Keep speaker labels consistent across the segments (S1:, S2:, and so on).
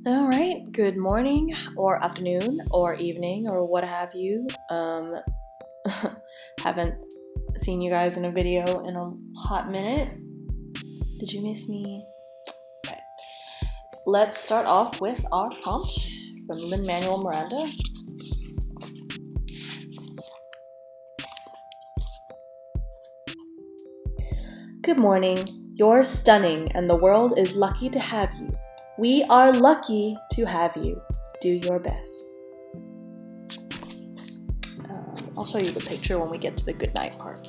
S1: All right, good morning or afternoon or evening or what have you. Haven't seen you guys in a video in a hot minute. Did you miss me? Okay. Let's start off with our prompt from Lin-Manuel Miranda. Good morning. You're stunning and the world is lucky to have you. We are lucky to have you. Do your best. I'll show you the picture when we get to the good night part.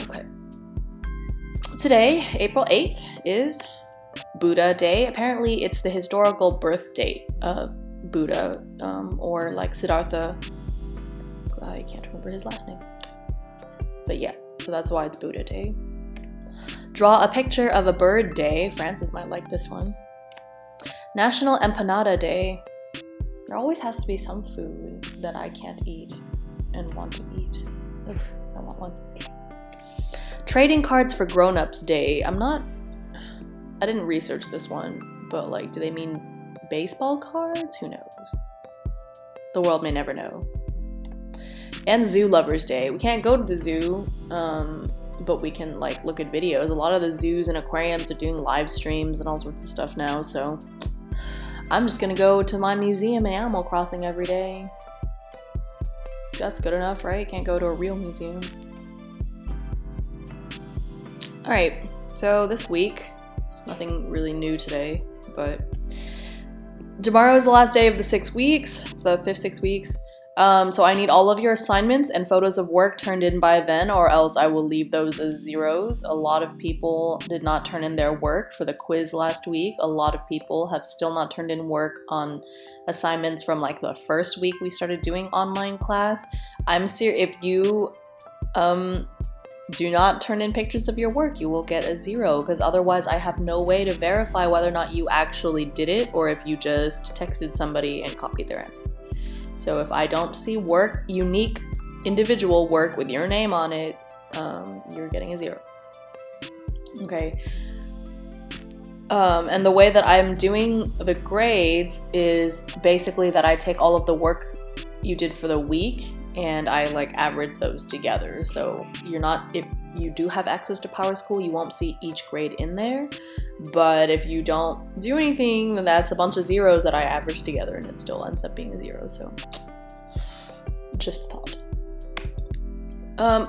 S1: Okay. Today, April 8th, is Buddha Day. Apparently, it's the historical birth date of Buddha, or like Siddhartha. I can't remember his last name. But yeah, so that's why it's Buddha Day. Draw a picture of a bird day. Francis might like this one. National Empanada Day. There always has to be some food that I can't eat and want to eat. Ugh, I want one. Trading Cards for Grown-Ups Day. I didn't research this one, but like, do they mean baseball cards? Who knows? The world may never know. And Zoo Lovers Day. We can't go to the zoo, but we can like look at videos. A lot of the zoos and aquariums are doing live streams and all sorts of stuff now, so I'm just gonna go to my museum and Animal Crossing every day. That's good enough, right? Can't go to a real museum. Alright, so this week, it's nothing really new today, but tomorrow is the last day of the 6 weeks. It's the 5th 6 weeks. So I need all of your assignments and photos of work turned in by then, or else I will leave those as zeros. A lot of people did not turn in their work for the quiz last week. A lot of people have still not turned in work on assignments from like the first week we started doing online class. I'm serious. If you do not turn in pictures of your work, you will get a 0, because otherwise I have no way to verify whether or not you actually did it or if you just texted somebody and copied their answer. So if I don't see work, unique individual work with your name on it, you're getting a 0. Okay. And the way that I'm doing the grades is basically that I take all of the work you did for the week and I like average those together. So if you do have access to PowerSchool, you won't see each grade in there. But if you don't do anything, then that's a bunch of zeros that I average together and it still ends up being a 0. So just a thought.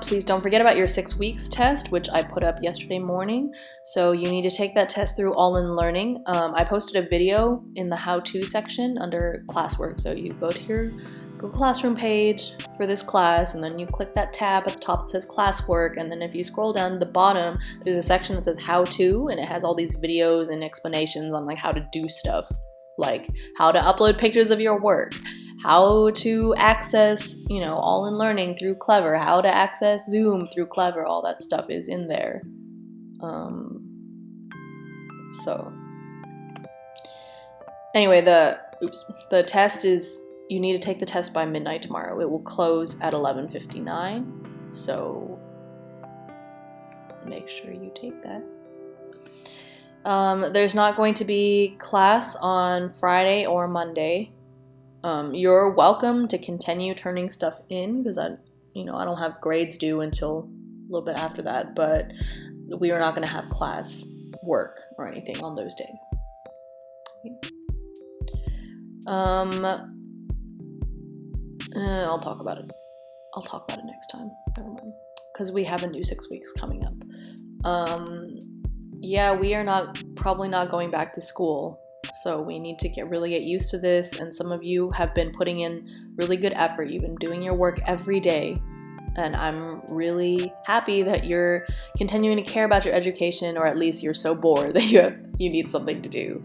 S1: Please don't forget about your 6 weeks test, which I put up yesterday morning. So you need to take that test through All in Learning. I posted a video in the how-to section under classwork. So you go to your Google Classroom page for this class, and then you click that tab at the top that says classwork, and then if you scroll down to the bottom, there's a section that says how to, and it has all these videos and explanations on like how to do stuff, like how to upload pictures of your work, how to access, All in Learning through Clever, how to access Zoom through Clever. All that stuff is in there. So anyway, the test is, you need to take the test by midnight tomorrow. It will close at 11:59, so make sure you take that. There's not going to be class on Friday or Monday. You're welcome to continue turning stuff in, because I don't have grades due until a little bit after that, but we are not going to have class work or anything on those days. I'll talk about it. I'll talk about it next time. Never mind. Because we have a new 6 weeks coming up. Yeah, we are probably not going back to school. So we need to really get used to this. And some of you have been putting in really good effort. You've been doing your work every day. And I'm really happy that you're continuing to care about your education, or at least you're so bored that you need something to do.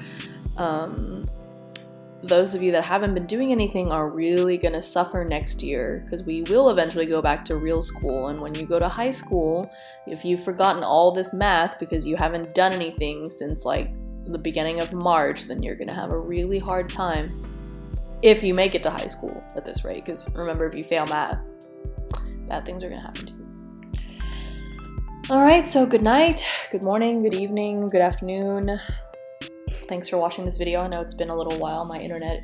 S1: Those of you that haven't been doing anything are really going to suffer next year, because we will eventually go back to real school. And when you go to high school, if you've forgotten all this math because you haven't done anything since like the beginning of March, then you're going to have a really hard time if you make it to high school at this rate. Because remember, if you fail math, bad things are going to happen to you. Alright, so good night, good morning, good evening, good afternoon. Thanks for watching this video. I know it's been a little while. My internet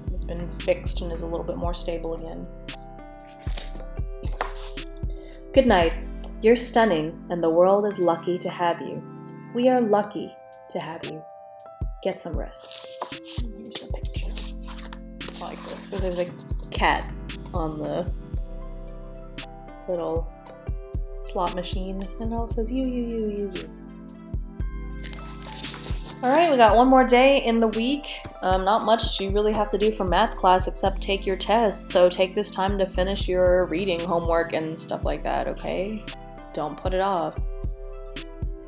S1: has been fixed and is a little bit more stable again. Good night. You're stunning, and the world is lucky to have you. We are lucky to have you. Get some rest. Here's a picture. I like this because there's a cat on the little slot machine, and it all says you. Alright, we got one more day in the week. Not much you really have to do for math class except take your test, so take this time to finish your reading homework and stuff like that, okay? Don't put it off.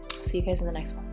S1: See you guys in the next one.